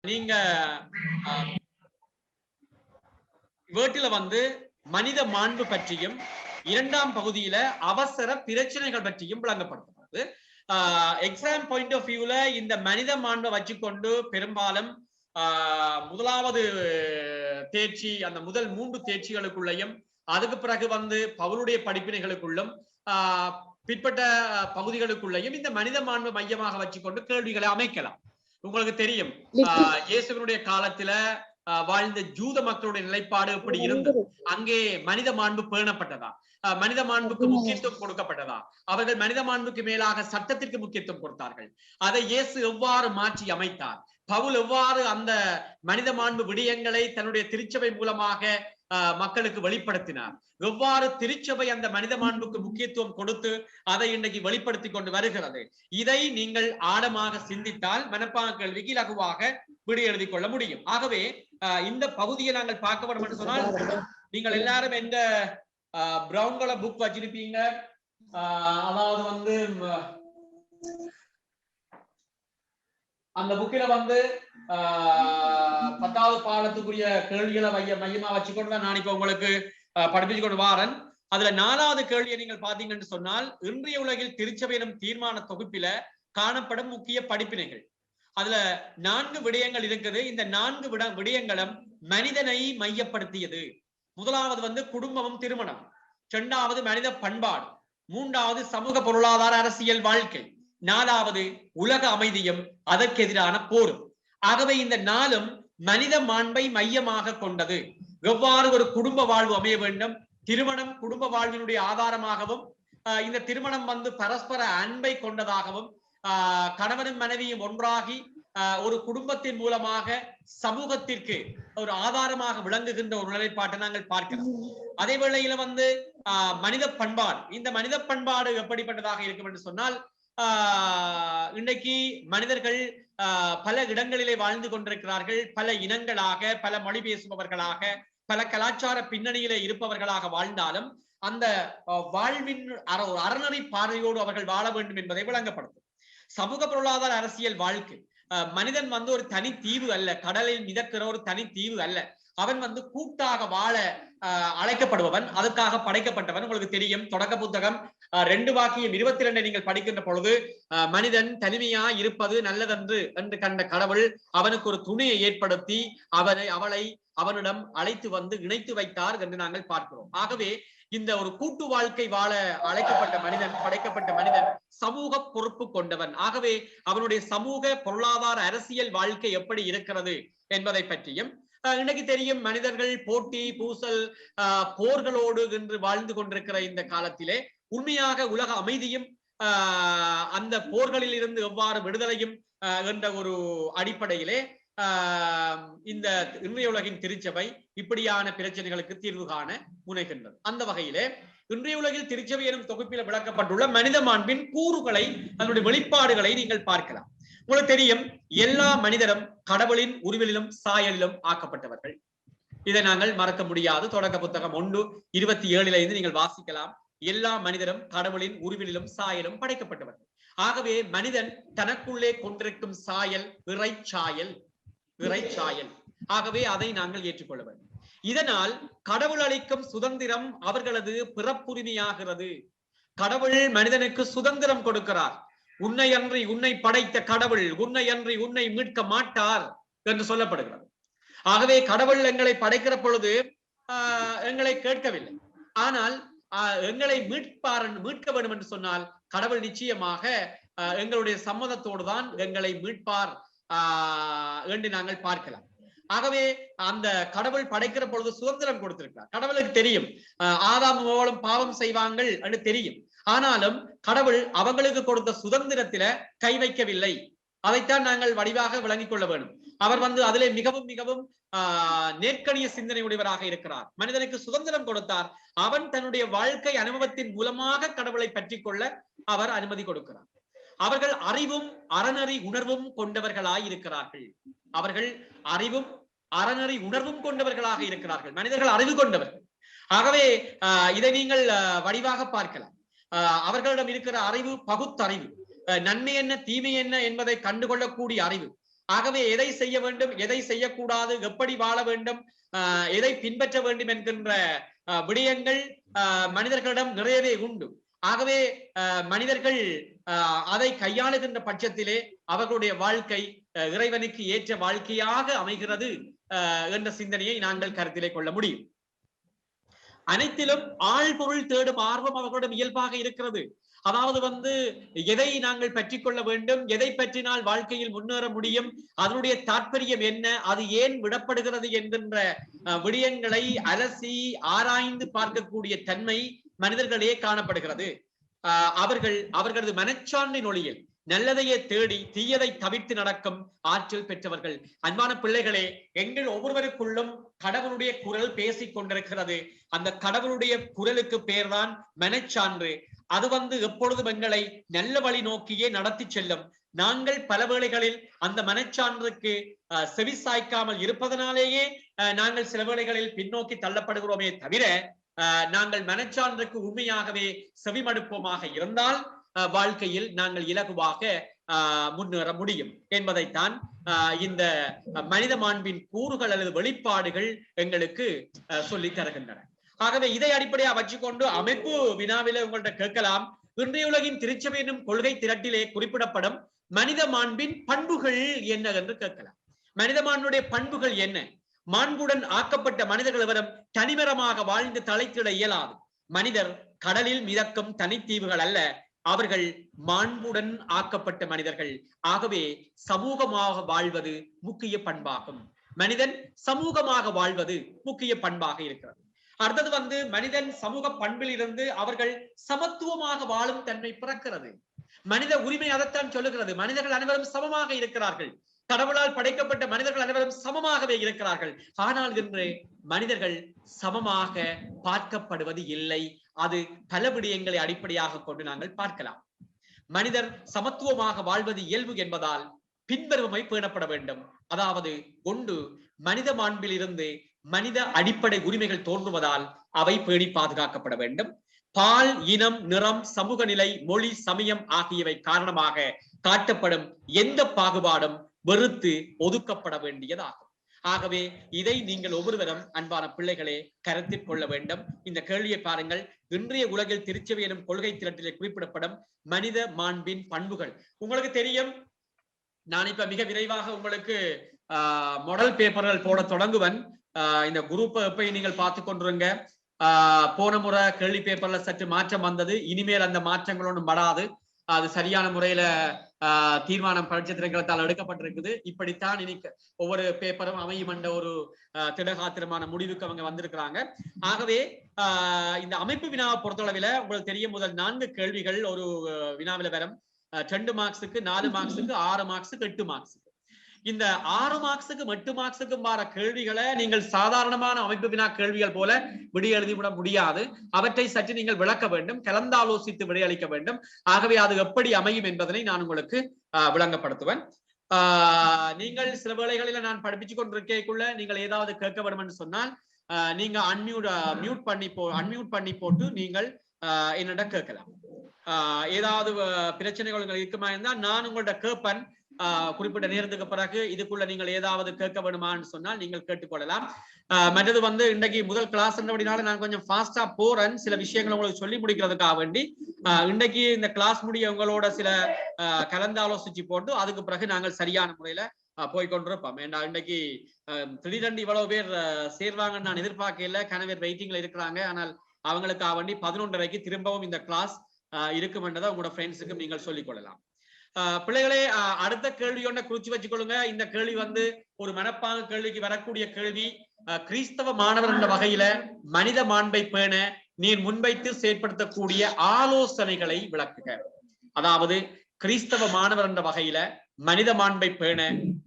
நீங்க வேட்டில வந்து மனித மாண்பு பற்றியும் இரண்டாம் பகுதியில அவசர பிரச்சனைகள் பற்றியும் விளங்கப்படுத்துறது. எக்ஸாம் பாயிண்ட் ஆஃப் வியூல இந்த மனித மாண்பை வச்சுக்கொண்டு பெரும்பாலும் முதலாவது தேர்ச்சி அந்த முதல் 3 தேர்ச்சிகளுக்குள்ளையும் அதுக்கு பிறகு வந்து பவுலுடைய படிப்பினைகளுக்குள்ளும் பிற்பட்ட பகுதிகளுக்குள்ளையும் இந்த மனித மாண்பு மையமாக வச்சுக்கொண்டு கேள்விகளை அமைக்கலாம். உங்களுக்கு தெரியும் இயேசுவினுடைய காலத்துல வாழ்ந்த ஜூத மக்களுடைய நிலைப்பாடு எப்படி இருந்தது, அங்கே மனித மாண்பு பேணப்பட்டதா, மனித மாண்புக்கு முக்கியத்துவம் கொடுக்கப்பட்டதா, அவர்கள் மனித மாண்புக்கு மேலாக சட்டத்திற்கு முக்கியத்துவம் கொடுத்தார்கள். அதை இயேசு எவ்வாறு மாற்றி அமைத்தார், பவுல் எவ்வாறு அந்த மனித மாண்பு விடயங்களை தன்னுடைய திருச்சபை மூலமாக மக்களுக்கு வெளிப்படுத்தினார், எவ்வாறு திருச்சபை அந்த மனித மாண்புக்கு முக்கியத்துவம் கொடுத்து அதை இன்றைக்கு வெளிப்படுத்தி கொண்டு வருகிறது. இதை நீங்கள் ஆழமாக சிந்தித்தால் மனப்பாங்க கேள்விக்கு இலகுவாக விடை எழுதி கொள்ள முடியும். ஆகவே இந்த பகுதியை நாங்கள் பார்க்க வேண்டும் என்று சொன்னால் நீங்கள் எல்லாரும் எந்த பிரவுன் கலர் புக் வச்சிருப்பீங்க, அதாவது வந்து அந்த புக்கில வந்து 10வது பாடத்துக்குரிய கேள்விகளை மையமா வச்சுக்கொண்டு தான் நான் இப்ப உங்களுக்கு படிப்பிச்சு கொண்டு வாரன். அதுல 4வது கேள்வியை நீங்கள் பாத்தீங்கன்னு சொன்னால் இன்றைய உலகில் திருச்சபை எனும் தீர்மான தொகுப்பில காணப்படும் முக்கிய படிப்பினைகள். அதுல 4 விடயங்கள் இருக்குது. இந்த 4 விடயங்களும் மனிதனை மையப்படுத்தியது. முதலாவது வந்து குடும்பமும் திருமணம், 2வது மனித பண்பாடு, 3வது சமூக பொருளாதார அரசியல் வாழ்க்கை, 4வது உலக அமைதியும் அதற்கு எதிரான போரும். ஆகவே இந்த 4ம் மனித மாண்பை மையமாக கொண்டது. எவ்வாறு ஒரு குடும்ப வாழ்வு அமைய வேண்டும், திருமணம் குடும்ப வாழ்வினுடைய ஆதாரமாகவும் இந்த திருமணம் வந்து பரஸ்பர அன்பை கொண்டதாகவும் கணவனும் மனைவியும் ஒன்றாகி ஒரு குடும்பத்தின் மூலமாக சமூகத்திற்கு ஒரு ஆதாரமாக விளங்குகின்ற ஒரு நிலைப்பாட்டை நாங்கள் பார்க்கிறோம். அதே வேளையில வந்து மனித பண்பாடு, இந்த மனித பண்பாடு எப்படிப்பட்டதாக இருக்கும் என்று சொன்னால் இன்றைக்கு மனிதர்கள் பல இடங்களிலே வாழ்ந்து கொண்டிருக்கிறார்கள், பல இனங்களாக, பல மொழி பேசுபவர்களாக, பல கலாச்சார பின்னணியிலே இருப்பவர்களாக வாழ்ந்தாலும் அந்த வாழ்வின் அறநெறி பார்வையோடு அவர்கள் வாழ வேண்டும் என்பதை விளங்கப்படுத்தும். சமூக பொருளாதார அரசியல் வாழ்க்கை, மனிதன் வந்து ஒரு தனி தீவு அல்ல, கடலில் மிதக்கிற ஒரு தனி தீவு அல்ல, அவன் வந்து கூட்டாக வாழ அழைக்கப்படுபவன், அதுக்காக படைக்கப்பட்டவன். உங்களுக்கு தெரியும் தொடக்க புத்தகம் 2:22 நீங்கள் படிக்கின்ற பொழுது மனிதன் தனிமையா இருப்பது நல்லதென்று என்று கண்ட கடவுள் அவனுக்கு ஒரு துணையை ஏற்படுத்தி அவளை அவனிடம் அழைத்து வந்து இணைத்து வைத்தார் என்று நாங்கள் பார்க்கிறோம். ஆகவே இந்த ஒரு கூட்டு வாழ்க்கை வாழ அழைக்கப்பட்ட மனிதன், படைக்கப்பட்ட மனிதன் சமூக பொறுப்பு கொண்டவன். ஆகவே அவனுடைய சமூக பொருளாதார அரசியல் வாழ்க்கை எப்படி இருக்கிறது என்பதை பற்றியும் இன்னைக்கு தெரியும். மனிதர்கள் போட்டி பூசல் போர்களோடு என்று வாழ்ந்து கொண்டிருக்கிற இந்த காலத்திலே உண்மையாக உலக அமைதியும் அந்த போர்களில் இருந்து எவ்வாறு விடுதலையும் என்ற ஒரு அடிப்படையிலே இந்த இன்றைய உலகின் திருச்சபை இப்படியான பிரச்சனைகளுக்கு தீர்வு காண முனைகின்றது. அந்த வகையிலே இன்றைய உலகில் திருச்சபை எனும் தொகுப்பில் விளக்கப்பட்டுள்ள மனித மாண்பின் கூறுகளை, அதனுடைய வெளிப்பாடுகளை நீங்கள் பார்க்கலாம். உங்களுக்கு தெரியும், எல்லா மனிதரும் கடவுளின் உருவிலும் சாயலிலும் ஆக்கப்பட்டவர்கள். இதை நாங்கள் மறக்க முடியாது. தொடக்க புத்தகம் 1:27 நீங்கள் வாசிக்கலாம். எல்லா மனிதரும் கடவுளின் உருவிலும் சாயலும் படைக்கப்பட்டவர்கள். ஆகவே மனிதன் தனக்குள்ளே கொண்டிருக்கும் சாயல் இறைச்சாயல். ஆகவே அதை நாங்கள் ஏற்றுக்கொள்ள வேண்டும். இதனால் கடவுள் அளிக்கும் சுதந்திரம் அவர்களது பிறப்புரிமையாகிறது. கடவுள் மனிதனுக்கு சுதந்திரம் கொடுக்கிறார். உன்னை அன்றி உன்னை படைத்த கடவுள் உன்னை அன்றி உன்னை மீட்க மாட்டார் என்று சொல்லப்படுகிறது. ஆகவே கடவுள் எங்களை படைக்கிற பொழுது எங்களை கேட்கவில்லை. ஆனால் எங்களை மீட்க வேண்டும் என்று சொன்னால் கடவுள் நிச்சயமாக எங்களுடைய சம்மதத்தோடு தான் எங்களை மீட்பார் என்று நாங்கள் பார்க்கலாம். ஆகவே அந்த கடவுள் படைக்கிற பொழுது சுதந்திரம் கொடுத்திருக்கிறார். கடவுளுக்கு தெரியும் ஆதாமும் அவளும் பாவம் செய்வாங்கள் என்று தெரியும். ஆனாலும் கடவுள் அவங்களுக்கு கொடுத்த சுதந்திரத்தில கை வைக்கவில்லை. அதைத்தான் நாங்கள் வடிவாக விளங்கிக் கொள்ள வேண்டும். அவர் வந்து அதிலே மிகவும் மிகவும் நேர்கணிய சிந்தனை உடையவராக இருக்கிறார். மனிதனுக்கு சுதந்திரம் கொடுத்தார். அவன் தன்னுடைய வாழ்க்கை அனுபவத்தின் மூலமாக கடவுளை பற்றி கொள்ள அவர் அனுமதி கொடுக்கிறார். அவர்கள் அறிவும் அறநெறி உணர்வும் கொண்டவர்களாய் இருக்கிறார்கள். அவர்கள் அறிவும் அறநெறி உணர்வும் கொண்டவர்களாக இருக்கிறார்கள். மனிதர்கள் அறிவு கொண்டவர்கள். ஆகவே இதை நீங்கள் வடிவாக பார்க்கலாம். அவர்களிடம் இருக்கிற அறிவு பகுத்தறிவு, நன்மை என்ன தீமை என்ன என்பதை கண்டுகொள்ளக்கூடிய அறிவு. ஆகவே எதை செய்ய வேண்டும், எதை செய்யக்கூடாது, எப்படி வாழ வேண்டும், எதை பின்பற்ற வேண்டும் என்கின்ற விடயங்கள் மனிதர்களிடம் நிறையவே உண்டு. ஆகவே மனிதர்கள் அதை கையாளுகின்ற பட்சத்திலே அவர்களுடைய வாழ்க்கை இறைவனுக்கு ஏற்ற வாழ்க்கையாக அமைகிறது என்ற சிந்தனையை நாங்கள் கருத்திலே கொள்ள முடியும். அனைத்திலும் ஆழ்பொருள் தேடும் ஆர்வம் அவர்களிடம் இயல்பாக இருக்கிறது. அதாவது எதை நாங்கள் பற்றி கொள்ள வேண்டும், எதை பற்றினால் வாழ்க்கையில் முன்னேற முடியும், அதனுடைய தாற்பயம் என்ன, அது ஏன் விடப்படுகிறது என்கின்ற விடயங்களை அலசி ஆராய்ந்து பார்க்கக்கூடிய தன்மை மனிதர்களே காணப்படுகிறது. அவர்களது மனச்சான்றின் ஒளியில் நல்லதையே தேடி தீயதை தவிர்த்து நடக்கும் ஆற்றல் பெற்றவர்கள். அன்பான பிள்ளைகளே, எங்கள் ஒவ்வொருவருக்குள்ளும் கடவுளுடைய குரல் பேசிக் கொண்டிருக்கிறது. அந்த கடவுளுடைய குரலுக்கு பெயர்தான் மனச்சான்று. அது எப்பொழுதும் எங்களை நல்ல வழி நோக்கியே நடத்தி செல்லும். நாங்கள் பல வேளைகளில் அந்த மனச்சான்றுக்கு செவி சாய்க்காமல் இருப்பதனாலேயே நாங்கள் சில வேளைகளில் பின்னோக்கி தள்ளப்படுகிறோமே தவிர, நாங்கள் மனச்சான்றுக்கு உண்மையாகவே செவிமடுப்போமாக இருந்தால் வாழ்க்கையில் நாங்கள் இலகுவாக முன்னேற முடியும் என்பதைத்தான் இந்த மனித மாண்பின் கூறுகள் அல்லது வெளிப்பாடுகள் எங்களுக்கு சொல்லி தருகின்றன. ஆகவே இதை அடிப்படையாக வச்சுக்கொண்டு அமைப்பு வினாவில உங்கள்கிட்ட கேட்கலாம், இன்றைய உலகின் திருச்சபை என்னும் கொள்கை திரட்டிலே குறிப்பிடப்படும் மனித மாண்பின் பண்புகள் என்ன என்று கேட்கலாம். மனித மாண்புடைய பண்புகள் என்ன? மாண்புடன் ஆக்கப்பட்ட மனிதர்கள் எவரும் தனிமரமாக வாழ்ந்து தலைத்திட இயலாது. மனிதர் கடலில் மிதக்கும் தனித்தீவுகள் அல்ல, அவர்கள் மாண்புடன் ஆக்கப்பட்ட மனிதர்கள். ஆகவே சமூகமாக வாழ்வது முக்கிய பண்பாகும். மனிதன் சமூகமாக வாழ்வது முக்கிய பண்பாக இருக்கிறது. அடுத்தது மனிதன் சமூக பண்பில் இருந்து அவர்கள் சமத்துவமாக வாழும் தன்மை பிறக்கிறது. மனித உரிமை அதைத்தான் சொல்லுகிறது. மனிதர்கள் அனைவரும் சமமாக இருக்கிறார்கள். கடவுளால் படைக்கப்பட்ட மனிதர்கள் அனைவரும் சமமாகவே இருக்கிறார்கள். ஆனால் இன்று மனிதர்கள் சமமாக பார்க்கப்படுவது இல்லை. அது பல விடயங்களை அடிப்படையாக கொண்டு நாங்கள் பார்க்கலாம். மனிதர் சமத்துவமாக வாழ்வது இயல்பு என்பதால் பின்வருமை பேணப்பட வேண்டும். அதாவது ஒன்று, மனித மாண்பில் இருந்து மனித அடிப்படை உரிமைகள் தோன்றுவதால் அவை பேணி பாதுகாக்கப்பட வேண்டும். பால், இனம், நிறம், சமூக நிலை, மொழி, சமயம் ஆகியவை காரணமாக காட்டப்படும் எந்த பாகுபாடும் வெறுத்து ஒதுக்கப்பட வேண்டியதாகும். ஆகவே இதை நீங்கள் ஒவ்வொருவரும் அன்பான பிள்ளைகளே கருத்தில் கொள்ள வேண்டும். இந்த கேள்வியை பாருங்கள். இன்றைய உலகில் திருச்சபை எனும் கொள்கை திரட்டிலே குறிப்பிடப்படும் மனித மாண்பின் பண்புகள். உங்களுக்கு தெரியும், நான் இப்ப மிக விரைவாக உங்களுக்கு மாடல் பேப்பர்கள் போட தொடங்குவன். இந்த குரூப் எப்ப நீங்கள் பார்த்து கொண்டிருங்க. போன முறை கேள்வி பேப்பர்ல சற்று மாற்றம் வந்தது. இனிமேல் அந்த மாற்றங்கள் ஒன்றும் வராது. அது சரியான முறையில தீர்மானம் பரிட்சத்திரங்களால் எடுக்கப்பட்டிருக்குது. இப்படித்தான் இன்னைக்கு ஒவ்வொரு பேப்பரும் அமையும் என்ற ஒரு திடகாத்திரமான முடிவுக்கு அவங்க வந்திருக்கிறாங்க. ஆகவே இந்த அமைப்பு வினாவை பொறுத்தளவில் உங்களுக்கு தெரியும், முதல் 4 கேள்விகள் ஒரு வினாவில வரும். 2 மார்க்ஸுக்கு, 4 மார்க்ஸுக்கு, 6 மார்க்ஸுக்கு, 8 மார்க்ஸுக்கு. இந்த 6 மார்க்ஸுக்கு 8 மார்க்ஸுக்கும் வர கேள்விகளை நீங்கள் சாதாரணமான அமைப்பு வினா கேள்விகள் போல விடை எழுதிவிட முடியாது. அவற்றை சற்று நீங்கள் விளக்க வேண்டும், கலந்தாலோசித்து விடையளிக்க வேண்டும். ஆகவே அது எப்படி அமையும் என்பதனை நான் உங்களுக்கு விளங்கப்படுத்துவேன். நீங்கள் சில வேளைகளில் நான் படிப்பிச்சு கொண்டிருக்கக்குள்ள நீங்கள் ஏதாவது கேட்க வேண்டும் என்று சொன்னால் நீங்க அன்மியூட் பண்ணி போட்டு நீங்கள் என்னிடம் கேட்கலாம். ஏதாவது பிரச்சனைகள் இருக்குமா இருந்தால் நான் உங்கள்ட்ட கேட்பேன். குறிப்பிட்ட நேரத்துக்கு பிறகு இதுக்குள்ள நீங்கள் ஏதாவது கேட்க வேணுமான்னு சொன்னால் நீங்கள் கேட்டுக்கொள்ளலாம். மற்றது இன்றைக்கு முதல் கிளாஸ் என்றபடினால நான் கொஞ்சம் ஃபாஸ்டா போறேன். சில விஷயங்களை உங்களுக்கு சொல்லி முடிக்கிறதுக்காக வேண்டி இன்றைக்கு இந்த கிளாஸ் முடிய உங்களோட சில கலந்தாலோசிச்சு போட்டு அதுக்கு பிறகு நாங்கள் சரியான முறையில போய்கொண்டிருப்போம். ஏன்னா இன்றைக்கு திடீரென்று இவ்வளவு பேர் சேர்வாங்கன்னு நான் எதிர்பார்க்கல. கணவர் வெயிட்டிங்ல இருக்கிறாங்க. ஆனால் அவங்களுக்காக வேண்டி 11:30க்கு திரும்பவும் இந்த கிளாஸ் இருக்கும் என்றதை உங்களோட ஃப்ரெண்ட்ஸுக்கும் நீங்கள் சொல்லிக் கொள்ளலாம். பிள்ளைகளே, அடுத்த கேள்வி ஒன்றை குறிச்சு வச்சுக்கொள்ளுங்க. இந்த கேள்வி ஒரு மனப்பாங்க கேள்விக்கு வரக்கூடிய கேள்வி. கிறிஸ்தவ மாணவர் என்ற வகையில மனித மாண்பை பேண நீர் முன்வைத்து செயற்படுத்தக்கூடிய ஆலோசனைகளை விளக்குக. அதாவது கிறிஸ்தவ மாணவர் என்ற வகையில மனித மாண்பை பேண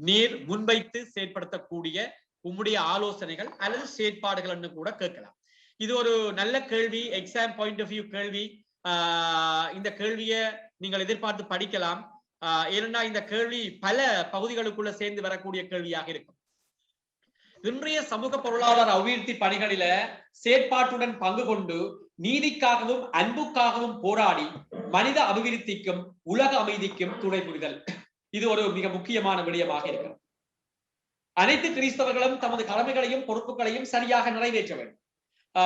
நீர் முன்வைத்து செயற்படுத்தக்கூடிய உம்முடைய ஆலோசனைகள் அல்லது செயற்பாடுகள் என்று கூட கேட்கலாம். இது ஒரு நல்ல கேள்வி, எக்ஸாம் பாயிண்ட் ஆஃப் வியூ கேள்வி. இந்த கேள்வியை நீங்கள் எதிர்பார்த்து படிக்கலாம். ஏனென்றா இந்த கேள்வி பல பகுதிகளுக்குள்ள சேர்ந்து வரக்கூடிய கேள்வியாக இருக்கும். இன்றைய சமூக பொருளாதார அபிவிருத்தி பணிகளில செயற்பாட்டுடன் பங்கு கொண்டு நீதிக்காகவும் அன்புக்காகவும் போராடி மனித அபிவிருத்திக்கும் உலக அமைதிக்கும் துணை புரிதல். இது ஒரு மிக முக்கியமான விடயமாக இருக்கிறது. அனைத்து கிறிஸ்தவர்களும் தமது கடமைகளையும் பொறுப்புகளையும் சரியாக நிறைவேற்ற வேண்டும்.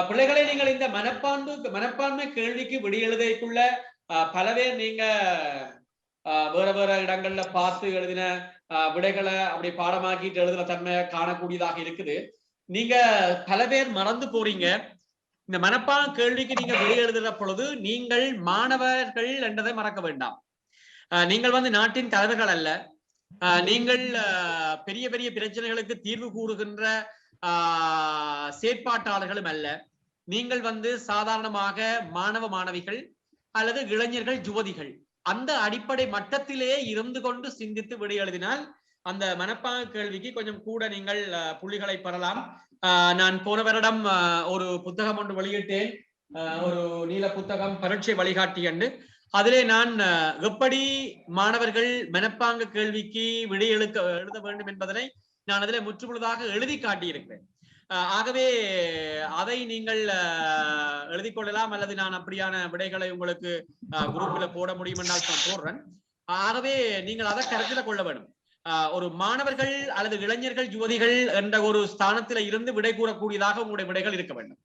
பிள்ளைகளை நீங்கள் இந்த மனப்பான்மை கேள்விக்கு விடியெழுதைக்குள்ள பல பேர் நீங்க வேற வேற இடங்கள்ல பார்த்து எழுதின விடைகளை அப்படி பாடமாக்கிட்டு எழுதுன தன்மை காணக்கூடியதாக இருக்குது. நீங்க பல பேர் மறந்து போறீங்க. இந்த மனப்பான் கேள்விக்கு நீங்க விடை எழுதுற பொழுது நீங்கள் மாணவர்கள் என்றதை மறக்க வேண்டாம். நீங்கள் நாட்டின் தலைவர்கள் அல்ல. நீங்கள் பெரிய பெரிய பிரச்சனைகளுக்கு தீர்வு கூறுகின்ற செயற்பாட்டாளர்களும் அல்ல. நீங்கள் சாதாரணமாக மாணவ மாணவிகள் அல்லது இளைஞர்கள், யுவதிகள். அந்த அடிப்படை மட்டத்திலே இருந்து கொண்டு சிந்தித்து விடை எழுதினால் அந்த மனப்பாங்க கேள்விக்கு கொஞ்சம் கூட நீங்கள் புள்ளிகளை பெறலாம். நான் போன வருடம் ஒரு புத்தகம் ஒன்று வெளியிட்டேன், ஒரு நீல புத்தகம், பரீட்சை வழிகாட்டி என்று. அதிலே நான் எப்படி மாணவர்கள் மனப்பாங்க கேள்விக்கு விடை எழுத வேண்டும் என்பதனை நான் அதிலே முற்றுமுழுதாக எழுதி காட்டியிருக்கிறேன். ஆகவே அதை நீங்கள் எழுதி கொள்ளலாம், அல்லது நான் அப்படியான விடைகளை உங்களுக்கு குரூப்பில் போட முடியும் என்றால் நான் போடுறேன். ஆகவே நீங்கள் அதை கருத்தில் கொள்ள வேண்டும். ஒரு மாணவர்கள் அல்லது இளைஞர்கள், யுவதிகள் என்ற ஒரு ஸ்தானத்தில் இருந்து விடை கூறக்கூடியதாக உங்களுடைய விடைகள் இருக்க வேண்டும்.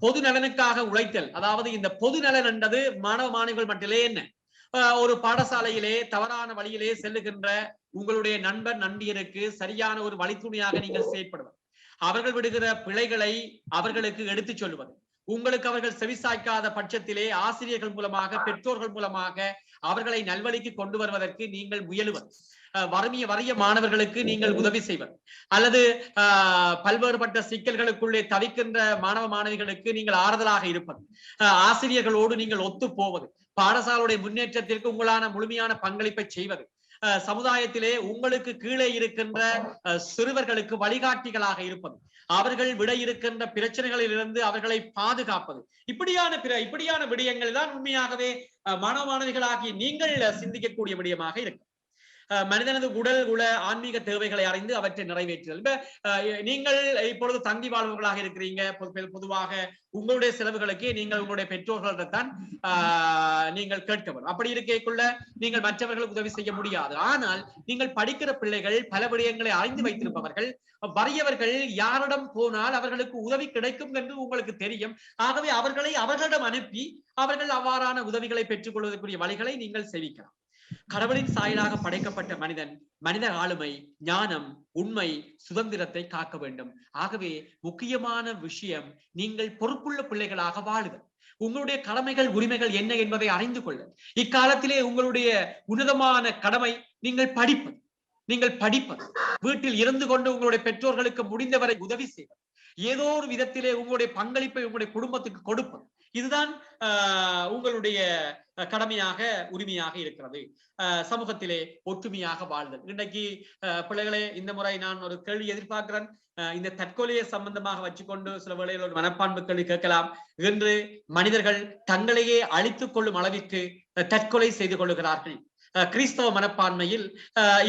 பொது நலனுக்காக உழைத்தல், அதாவது இந்த பொது நலன் என்றது மாணவ மாணவிகள் மட்டிலே என்ன? ஒரு பாடசாலையிலே தவறான வழியிலே செல்லுகின்ற உங்களுடைய நண்பர் நண்பியருக்கு சரியான ஒரு வழித்துணையாக நீங்கள் செயற்படுவது, அவர்கள் விடுகிற பிழைகளை அவர்களுக்கு எடுத்துச் சொல்லுவது, உங்களுக்கு அவர்கள் செவிசாய்க்காத பட்சத்திலே ஆசிரியர்கள் மூலமாக, பெற்றோர்கள் மூலமாக அவர்களை நல்வழிக்கு கொண்டு வருவதற்கு நீங்கள் முயலுவது, வறிய மாணவர்களுக்கு நீங்கள் உதவி செய்வது, அல்லது பல்வேறுபட்ட சிக்கல்களுக்குள்ளே தவிக்கின்ற மாணவ மாணவிகளுக்கு நீங்கள் ஆறுதலாக இருப்பது, ஆசிரியர்களோடு நீங்கள் ஒத்து போவது, பாடசாலையுடைய முன்னேற்றத்திற்கு உங்களான முழுமையான பங்களிப்பை செய்வது, சமுதாயத்திலே உங்களுக்கு கீழே இருக்கின்ற சிறுவர்களுக்கு வழிகாட்டிகளாக இருப்பது, அவர்கள் விட இருக்கின்ற பிரச்சனைகளில் இருந்து அவர்களை பாதுகாப்பது, இப்படியான விடயங்கள் தான் உண்மையாகவே மாணவ மாணவிகளாகி நீங்கள் சிந்திக்கக்கூடிய விடயமாக இருக்கு. மனிதனது உடல் உள ஆன்மீக தேவைகளை அறிந்து அவற்றை நிறைவேற்றுதல். நீங்கள் இப்பொழுது தங்கி வாழ்வர்களாக இருக்கிறீங்க. பொதுவாக உங்களுடைய செலவுகளுக்கு நீங்கள் உங்களுடைய பெற்றோர்களிடத்தான் நீங்கள் கேட்கப்படும். அப்படி இருக்கைக்குள்ள நீங்கள் மற்றவர்களுக்கு உதவி செய்ய முடியாது. ஆனால் நீங்கள் படிக்கிற பிள்ளைகள், பல விடயங்களை அறிந்து வைத்திருப்பவர்கள், வறியவர்கள், யாரிடம் போனால் அவர்களுக்கு உதவி கிடைக்கும் என்று உங்களுக்கு தெரியும். ஆகவே அவர்களிடம் அனுப்பி அவர்கள் அவ்வாறான உதவிகளை பெற்றுக் கொள்வதற்குரிய வழிகளை நீங்கள் செவிக்கலாம். கடவுளின் சாயலாக படைக்கப்பட்ட மனிதன் மனித ஆளுமை, ஞானம், உண்மை, சுதந்திரத்தை காக்க வேண்டும். ஆகவே முக்கியமான விஷயம் நீங்கள் பொறுப்புள்ள பிள்ளைகளாக வாழுதல். உங்களுடைய கடமைகள், உரிமைகள் என்ன என்பதை அறிந்து கொள்ள. இக்காலத்திலே உங்களுடைய உன்னதமான கடமை நீங்கள் படிப்பது. வீட்டில் இருந்து கொண்டு உங்களுடைய பெற்றோர்களுக்கு முடிந்தவரை உதவி செய்வது, ஏதோ ஒரு விதத்திலே உங்களுடைய பங்களிப்பை உங்களுடைய குடும்பத்துக்கு கொடுப்பது, இதுதான் உங்களுடைய கடமையாக, உரிமையாக இருக்கிறது. சமூகத்திலே ஒற்றுமையாக வாழ்தல். இன்றைக்கு பிள்ளைகளே, இந்த முறை நான் ஒரு கேள்வி எதிர்பார்க்கிறேன். இந்த தற்கொலையை சம்பந்தமாக வச்சுக்கொண்டு சில வேளையில் ஒரு மனப்பான்மை கேள்வி கேட்கலாம். என்று மனிதர்கள் தங்களையே அழித்துக் கொள்ளும் அளவிற்கு தற்கொலை செய்து கொள்ளுகிறார்கள். கிறிஸ்தவ மனப்பான்மையில்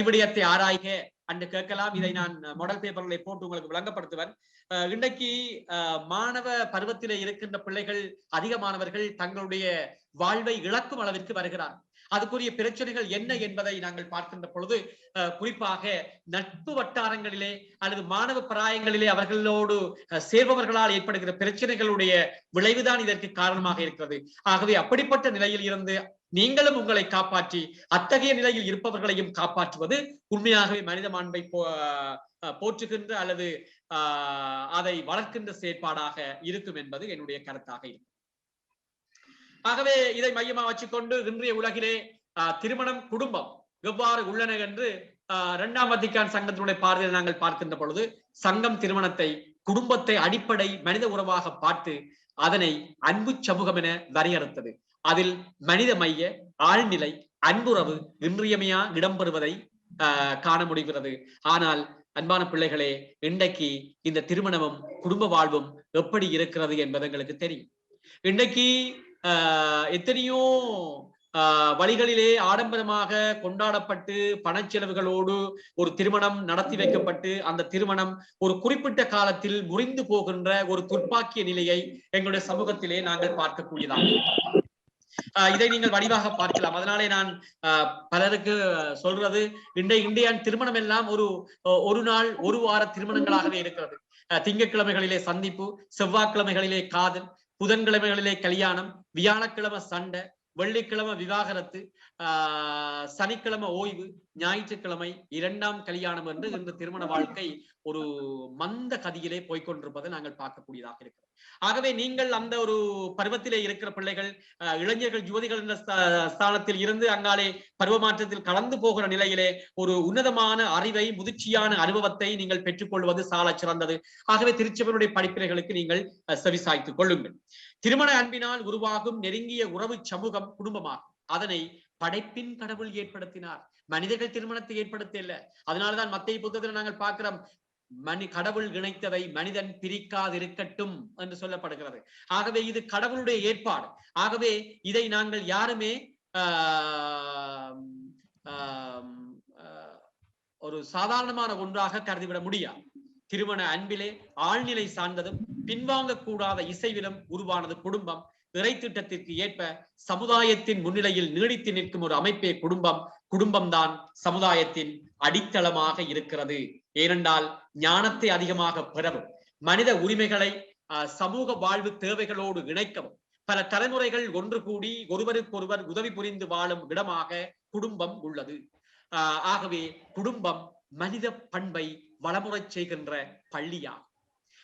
இவ்விடயத்தை ஆராய்க என்று கேட்கலாம். இதை நான் மாடல் பேப்பர்களை போட்டு உங்களுக்கு விளங்கப்படுத்துவேன். இன்றைக்கு மாணவ பருவத்திலே இருக்கின்ற பிள்ளைகள், அதிகமானவர்கள் தங்களுடைய வாழ்வை இழக்கும் அளவிற்கு வருகிறார். அதுக்குரிய பிரச்சனைகள் என்ன என்பதை நாங்கள் பார்க்கின்ற பொழுது, குறிப்பாக நட்பு வட்டாரங்களிலே அல்லது மாணவ பிராயங்களிலே அவர்களோடு சேர்பவர்களால் ஏற்படுகிற பிரச்சனைகளுடைய விளைவுதான் இதற்கு காரணமாக இருக்கிறது. ஆகவே அப்படிப்பட்ட நிலையில் இருந்து நீங்களும் உங்களை காப்பாற்றி அத்தகைய நிலையில் இருப்பவர்களையும் காப்பாற்றுவது உண்மையாகவே மனித மாண்பை போற்றுகின்ற அல்லது அதை வளர்க்கின்ற செயற்பாடாக இருக்கும் என்பது என்னுடைய கருத்தாக இருக்கும். ஆகவே இதை மையமா வச்சுக்கொண்டு இன்றைய உலகிலே திருமணம், குடும்பம் எவ்வாறு உள்ளன என்று 2ஆம் வத்திக்கான் சங்கத்தினுடைய பார்வையில் நாங்கள் பார்க்கின்ற பொழுது, சங்கம் திருமணத்தை, குடும்பத்தை அடிப்படை மனித உறவாக பார்த்து அதனை அன்பு சமூகம் என வரையறுத்தது. அதில் மனித மைய ஆழ்நிலை அன்புறவு இன்றியமையா இடம்பெறுவதை காண முடிகிறது. ஆனால் அன்பான பிள்ளைகளே, இன்றைக்கு இந்த திருமணமும் குடும்ப வாழ்வும் எப்படி இருக்கிறது என்பது எங்களுக்கு தெரியும். இன்றைக்கு எத்தனையோ வழிகளிலே ஆடம்பரமாக கொண்டாடப்பட்டு பணச்செலவுகளோடு ஒரு திருமணம் நடத்தி வைக்கப்பட்டு அந்த திருமணம் ஒரு குறிப்பிட்ட காலத்தில் முறிந்து போகின்ற ஒரு துர்ப்பாக்கிய நிலையை எங்களுடைய சமூகத்திலே நாங்கள் பார்க்கக்கூடியதாக. இதை நீங்கள் வடிவாக பார்க்கலாம். அதனாலே நான் பலருக்கு சொல்றது, இன்றைய திருமணம் எல்லாம் ஒரு நாள் ஒரு வார திருமணங்களாகவே இருக்கிறது. திங்கட்கிழமைகளிலே சந்திப்பு, செவ்வாய்க்கிழமைகளிலே காதல், புதன்கிழமைகளிலே கல்யாணம், வியாழக்கிழமை சண்டை, வெள்ளிக்கிழமை விவாகரத்து, சனிக்கிழமை ஓய்வு, ஞாயிற்றுக்கிழமை 2ஆம் கல்யாணம் என்று இந்த திருமண வாழ்க்கை ஒரு மந்த கதியிலே போய்கொண்டிருப்பதை நாங்கள் பார்க்கக்கூடியதாக இருக்கிறது. ஆகவே நீங்கள் அந்த ஒரு பருவத்திலே இருக்கிற பிள்ளைகள், இளைஞர்கள், யுவதிகள் என்ற ஸ்தானத்தில் இருந்து அங்காலே பருவமாற்றத்தில் கலந்து போகிற நிலையிலே ஒரு உன்னதமான அறிவை, முதிர்ச்சியான அனுபவத்தை நீங்கள் பெற்றுக்கொள்வது சால சிறந்தது. ஆகவே திருச்சபையினுடைய படிப்பினைகளுக்கு நீங்கள் செவிசாய்த்துக் கொள்ளுங்கள். திருமண அன்பினால் உருவாகும் நெருங்கிய உறவு சமூகம் குடும்பமாகும். அதனை படைப்பின் கடவுள் ஏற்படுத்தினார். மனிதர்கள் திருமணத்தை ஏற்படுத்தல. அதனால்தான் மத்தேயு புத்தகத்தில் நாங்கள் பார்க்கிறோம், கடவுள் இணைத்ததை மனிதன் பிரிக்காதிருக்கட்டும் என்று சொல்லப்படுகிறது. ஆகவே இது கடவுளுடைய ஏற்பாடு. ஆகவே இதை நாங்கள் யாருமே ஒரு சாதாரணமான ஒன்றாக கருதிவிட முடியாது. திருமண அன்பிலே ஆழ்நிலை சார்ந்ததும் பின்வாங்க கூடாத இசைவிலும் உருவானது குடும்பம். இறை திட்டத்திற்கு ஏற்ப சமுதாயத்தின் முன்னிலையில் நீடித்து நிற்கும் ஒரு அமைப்பே குடும்பம். குடும்பம்தான் சமுதாயத்தின் அடித்தளமாக இருக்கிறது. ஏனென்றால் ஞானத்தை அதிகமாக பெறவும், மனித உரிமைகளை சமூக வாழ்வு தேவைகளோடு இணைக்கவும், பல தலைமுறைகள் ஒன்று கூடி ஒருவருக்கொருவர் உதவி புரிந்து வாழும் இடமாக குடும்பம் உள்ளது. ஆகவே குடும்பம் மனித பண்பை வளமுறை செய்கின்ற பள்ளியாகும்.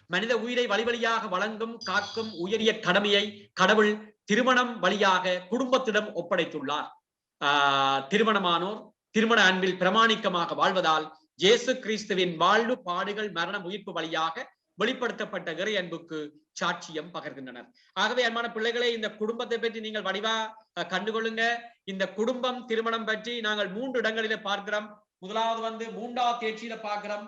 மனித உயிரை வழியாக வழங்கும் காக்கும் உயரிய கடமையை கடவுள் திருமணம் வழியாக குடும்பத்திடம் ஒப்படைத்துள்ளார். திருமணமானோர் திருமண அன்பில் பிரமாணிக்கமாக வாழ்வதால் இயேசு கிறிஸ்துவின் வாழ்வு, பாடுகள், மரணம், உயிர்ப்பு வழியாக வெளிப்படுத்தப்பட்ட இறை அன்புக்கு சாட்சியம் பகர்கின்றனர். ஆகவே அன்பான பிள்ளைகளே, இந்த குடும்பத்தை பற்றி நீங்கள் வடிவா கண்டுகொள்ளுங்க. இந்த குடும்பம் திருமணம் பற்றி நாங்கள் 3 இடங்களிலே பார்க்கிறோம். முதலாவது 3ஆவது தேர்ச்சியில பார்க்கிறோம்,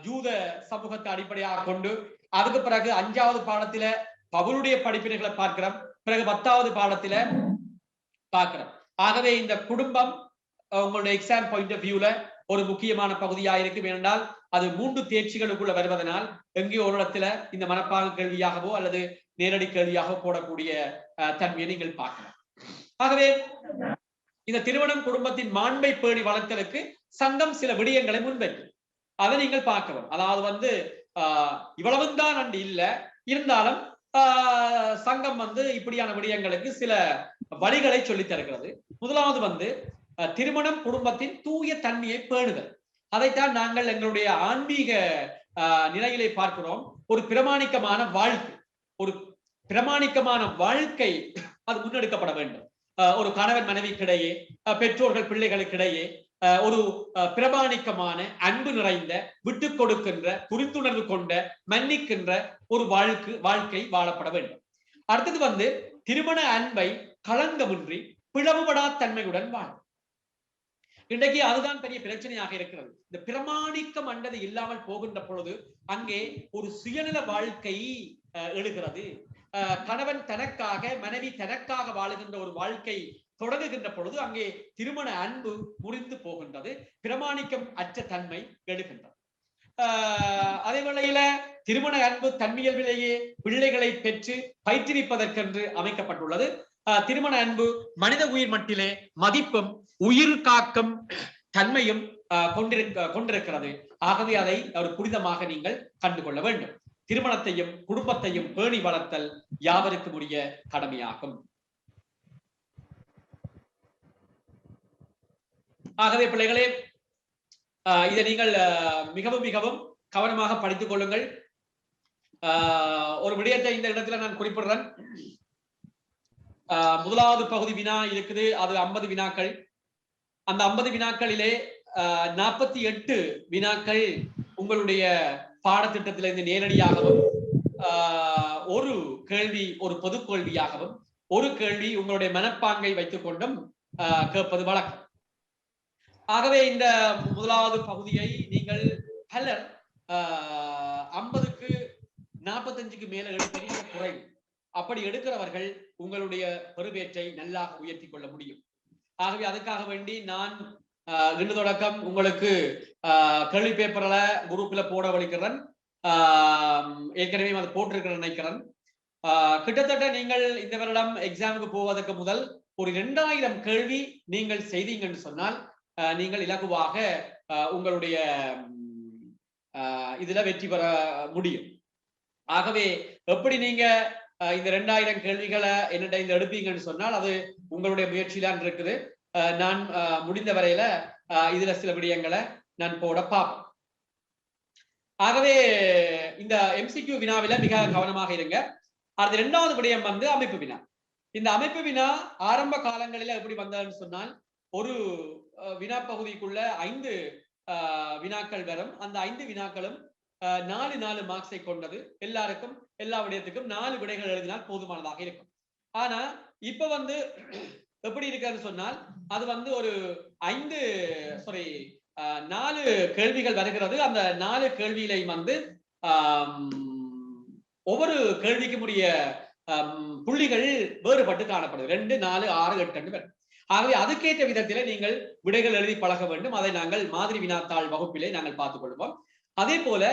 ஜூத சமூகத்தை அடிப்படையாக கொண்டு. அதுக்கு பிறகு 5ஆவது பாடத்தில பவுலுடைய படிப்பினைகளை பார்க்கிறோம். பிறகு 10ஆவது பாடத்தில பார்க்கிறோம். ஆகவே இந்த குடும்பம் உங்களுடைய எக்ஸாம் பாயிண்ட் ஆஃப் வியூல ஒரு முக்கியமான பகுதியாக இருக்கும். ஏனென்றால் அது 3 தேர்ச்சிகளுக்குள்ள வருவதனால் எங்கேயோ ஒரு இடத்துல இந்த மனப்பாக கேள்வியாகவோ அல்லது நேரடி கேள்வியாகவோ போடக்கூடிய தன்மையை நீங்கள் பார்க்கலாம். ஆகவே இந்த திருமணம் குடும்பத்தின் மாண்பை பேணி வளர்த்தலுக்கு சங்கம் சில விடயங்களை முன்வைக்கும். அதை நீங்கள் பார்க்கவும். அதாவது இவ்வளவுதான் அண்டு இல்ல, இருந்தாலும் சங்கம் இப்படியான விடயங்களுக்கு சில வழிகளை சொல்லித் தருகிறது. முதலாவது திருமணம் குடும்பத்தின் தூய தன்மையை பேணுதல். அதைத்தான் நாங்கள் எங்களுடைய ஆன்மீக நிலையிலே பார்க்கிறோம். ஒரு பிரமாணிக்கமான வாழ்க்கை அது முன்னெடுக்கப்பட வேண்டும். ஒரு கணவன் மனைவிக்கிடையே, பெற்றோர்கள் பிள்ளைகளுக்கிடையே ஒரு பிரமாணிக்கமான அன்பு நிறைந்த, விட்டு கொடுக்கின்ற, புரிந்துணர்வு கொண்ட, மன்னிக்கின்ற ஒரு வாழ்க்கை வாழப்பட வேண்டும். அடுத்தது திருமண அன்பை களங்கமின்றி பிளவுபடா தன்மையுடன் வாழும். இன்றைக்கு அதுதான் பெரிய பிரச்சனையாக இருக்கிறது. இந்த பிரமாணிக்கம் அண்டது இல்லாமல் போகின்ற பொழுது அங்கே ஒரு சுயநல வாழ்க்கை எழுகிறது. கணவன் தனக்காக, மனைவி தனக்காக வாழுகின்ற ஒரு வாழ்க்கை தொடங்குகின்ற பொழுது அங்கே திருமண அன்பு முறிந்து போகின்றது. பிரமாணிக்கம் அற்ற தன்மை எழுகின்றது. அதே வேளையில திருமண அன்பு தன்மையிலேயே பிள்ளைகளை பெற்று பயிற்றுவிப்பதற்கென்று அமைக்கப்பட்டுள்ளது. திருமண அன்பு மனித உயிர் மட்டிலே மதிப்பும் உயிர் காக்கும் தன்மையும் கொண்டிருக்கிறது. ஆகவே அதை ஒரு புனிதமாக நீங்கள் கண்டுகொள்ள வேண்டும். திருமணத்தையும் குடும்பத்தையும் பேணி வளர்த்தல் யாவருக்கும் உரிய கடமையாகும். ஆகவே பிள்ளைகளே, இதை நீங்கள் மிகவும் மிகவும் கவனமாக படித்துக் கொள்ளுங்கள். ஒரு விடயத்தை இந்த இடத்துல நான் குறிப்பிடுறேன். முதலாவது பகுதி வினா இருக்குது, அது 50 வினாக்கள். அந்த 50 வினாக்களிலே 48 வினாக்கள் உங்களுடைய பாடத்திட்டத்திலிருந்து நேரடியாகவும், ஒரு கேள்வி ஒரு பொது கேள்வியாகவும், ஒரு கேள்வி உங்களுடைய மனப்பாங்கை வைத்துக் கொண்டும் கேட்பது வழக்கம். ஆகவே இந்த முதலாவது பகுதியை நீங்கள் பலர் 50க்கு 45க்கு மேல பெரிய குறைவு. அப்படி எடுக்கிறவர்கள் உங்களுடைய பெறுபேற்றை நல்லா உயர்த்தி கொள்ள முடியும். ஆகவே அதுக்காக வேண்டி நான் இன்று தொடக்கம் உங்களுக்கு கேள்வி பேப்பர்ல குரூப்ல போட வலிக்கிறேன். ஏற்கனவே அதை போட்டிருக்கிறேன் நினைக்கிறேன். கிட்டத்தட்ட நீங்கள் இந்த வருடம் எக்ஸாமுக்கு போவதற்கு முதல் ஒரு 2000 கேள்வி நீங்கள் செய்தீங்கன்னு சொன்னால் நீங்கள் இலகுவாக உங்களுடைய இதுல வெற்றி பெற முடியும். ஆகவே எப்படி நீங்க இந்த 2000 கேள்விகளை என்னட்ட இந்த எடுப்பீங்கன்னு சொன்னால் அது உங்களுடைய முயற்சியில்தான் இருக்குது. நான் முடிந்த வரையில இதுல சில விடயங்களை நான் போட பார்ப்பேன். ஆகவே இந்த MCQ வினாவில மிக கவனமாக இருங்க. அது 2வது விடயம் வந்து அமைப்பு வினா. இந்த அமைப்பு வினா ஆரம்ப காலங்களில எப்படி வந்ததுன்னு சொன்னால் ஒரு வினா பகுதிக்குள்ள 5 வினாக்கள் வரும். அந்த 5 வினாக்களும் 4 மார்க்ஸை கொண்டது. எல்லாருக்கும் எல்லா விடயத்துக்கும் 4 விடைகள் எழுதினால் போதுமானதாக இருக்கும். ஆனா இப்ப வந்து எப்படி இருக்குன்னு சொன்னால் அது வந்து ஒரு 4 கேள்விகள் வருகிறது. அந்த 4 கேள்வியிலையும் வந்து ஒவ்வொரு கேள்விக்கும் உரிய புள்ளிகள் வேறுபட்டு காணப்படுது. 2, 4, 6, 8 பேர். ஆகவே அதுக்கேற்ற விதத்திலே நீங்கள் விடைகள் எழுதி பழக வேண்டும். அதை நாங்கள் மாதிரி வினாத்தாள் வகுப்பிலே நாங்கள் பார்த்துக் கொள்வோம். அதே போல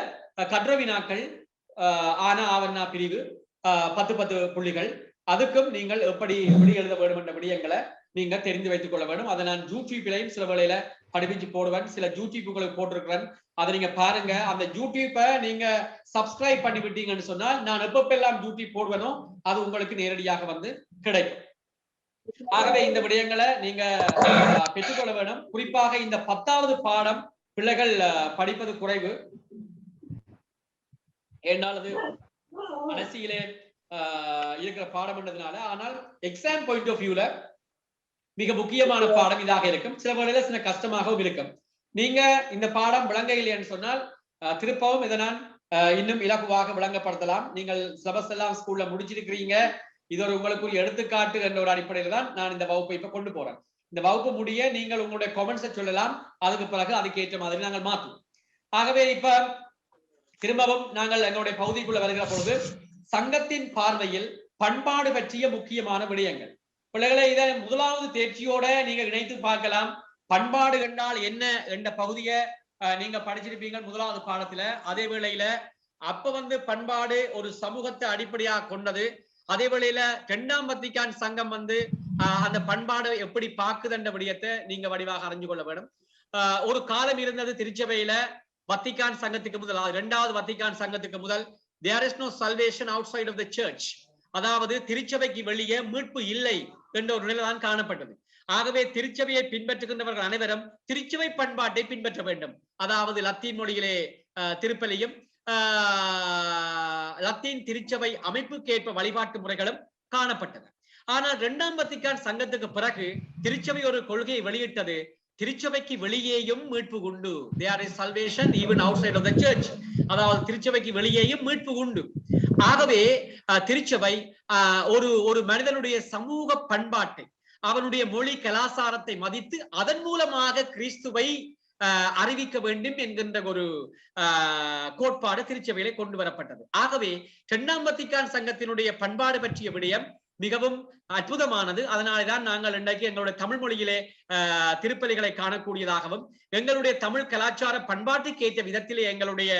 கற்ற வினாக்கள் ஆனா ஆவண்ணா பிரிவு 10 புள்ளிகள். அதுக்கும் நீங்கள் எப்படி எழுத வேண்டும் என்ற விடயங்களை நீங்க தெரிந்து வைத்துக் கொள்ள வேண்டும். அதை நான் யூடியூப்லையும் சில வேளையில படிப்பிச்சு போடுவேன். சில யூடியூப்களுக்கு போட்டிருக்கிறேன். அதை நீங்க பாருங்க. அந்த யூடியூப்பை நீங்க சப்ஸ்கிரைப் பண்ணி விட்டீங்கன்னு சொன்னால் நான் எப்பப்பெல்லாம் யூடியூப் போடுவேனோ அது உங்களுக்கு நேரடியாக வந்து கிடைக்கும். ஆகவே இந்த விடயங்களை நீங்க பெற்றுக்கொள்ள வேண்டும். குறிப்பாக இந்த 10வது பாடம் பிள்ளைகள் படிப்பது குறைவு. ஏனால் அது அரசியலே இருக்கிற பாடம் என்றதுனால. ஆனால் எக்ஸாம் பாயிண்ட் ஆஃப் வியூல மிக முக்கியமான பாடம் இதாக இருக்கும். சில வேளையில சில கஷ்டமாகவும் இருக்கும். நீங்க இந்த பாடம் விளங்க இல்லைன்னு சொன்னால் திருப்பவும் இதை நான் இன்னும் இலகுவாக விளங்கப்படுத்தலாம். நீங்கள் சிலபஸ் எல்லாம் ஸ்கூல்ல முடிச்சிருக்கிறீங்க. இது ஒரு உங்களுக்கு எடுத்துக்காட்டு என்ற ஒரு அடிப்படையில் தான் நான் இந்த வகுப்பை இப்ப கொண்டு போறேன். இந்த வகுப்பு முடிய நீங்கள் உங்களுடைய கமெண்ட்ஸை சொல்லலாம். அதுக்கு பிறகு அதுக்கேற்ற மாதிரி நாங்கள் மாற்றுவோம். ஆகவே இப்ப திரும்பவும் நாங்கள் எங்களுடைய பகுதிக்குள்ள வருகிற பொழுது சங்கத்தின் பார்வையில் பண்பாடு பற்றிய முக்கியமான விடயங்கள். பிள்ளைகளை இதை முதலாவது தேர்ச்சியோட நீங்க இணைத்து பார்க்கலாம். பண்பாடு என்றால் என்ன என்ற பகுதியை நீங்க படிச்சிருப்பீங்க முதலாவது பாடத்துல. அதே வேளையில அப்ப வந்து பண்பாடு ஒரு சமூகத்தை அடிப்படையாக கொண்டது. அதே வேளையில 2ஆம் வத்திக்கான் சங்கம் வந்து அந்த பண்பாடு எப்படி பாக்குது என்ற விடயத்தை நீங்க வடிவாக அறிஞ்சு கொள்ள வேண்டும். ஒரு காலம் இருந்தது திருச்சபையில வத்திக்கான் சங்கத்துக்கு முதல் 2வது வத்திக்கான் சங்கத்துக்கு முதல் there is no salvation outside of the church. அதாவது திருச்சபைக்கு வெளியே மீட்பு இல்லை என்ற ஒரு நிலைதான் காணப்பட்டது. ஆகவே திருச்சபையை பின்பற்றுகின்றவர்கள் அனைவரும் திருச்சபை பண்பாட்டை பின்பற்ற வேண்டும். அதாவது லத்தீன் மொழியிலே திருப்பலியும் லத்தீன் திருச்சபை அமைப்புக்கேற்ப வழிபாட்டு முறைகளும் காணப்பட்டது. ஆனால் 2ஆம் வத்திக்கான் சங்கத்துக்கு பிறகு திருச்சபை ஒரு கொள்கையை வெளியிட்டது. திருச்சபைக்கு வெளியேயும் மீட்பு உண்டு. there is salvation even outside of the church. அதாவது திருச்சபைக்கு வெளியேயும் மீட்பு உண்டு. ஆகவே திருச்சபை ஒரு மனிதனுடைய சமூக பண்பாட்டை அவனுடைய மொழி கலாச்சாரத்தை மதித்து அதன் மூலமாக கிறிஸ்துவை அறிவிக்க வேண்டும் என்கின்ற ஒரு கோட்பாடு திருச்சபையிலே கொண்டு வரப்பட்டது. ஆகவே 2ஆம் வத்திக்கான் சங்கத்தினுடைய பண்பாடு பற்றிய விடயம் மிகவும் அற்புதமானது. அதனால்தான் நாங்கள் இன்றைக்கு எங்களுடைய தமிழ் மொழியிலே திருப்பலிகளை காணக்கூடியதாகவும் எங்களுடைய தமிழ் கலாச்சார பண்பாட்டுக்கு ஏற்ற விதத்திலே எங்களுடைய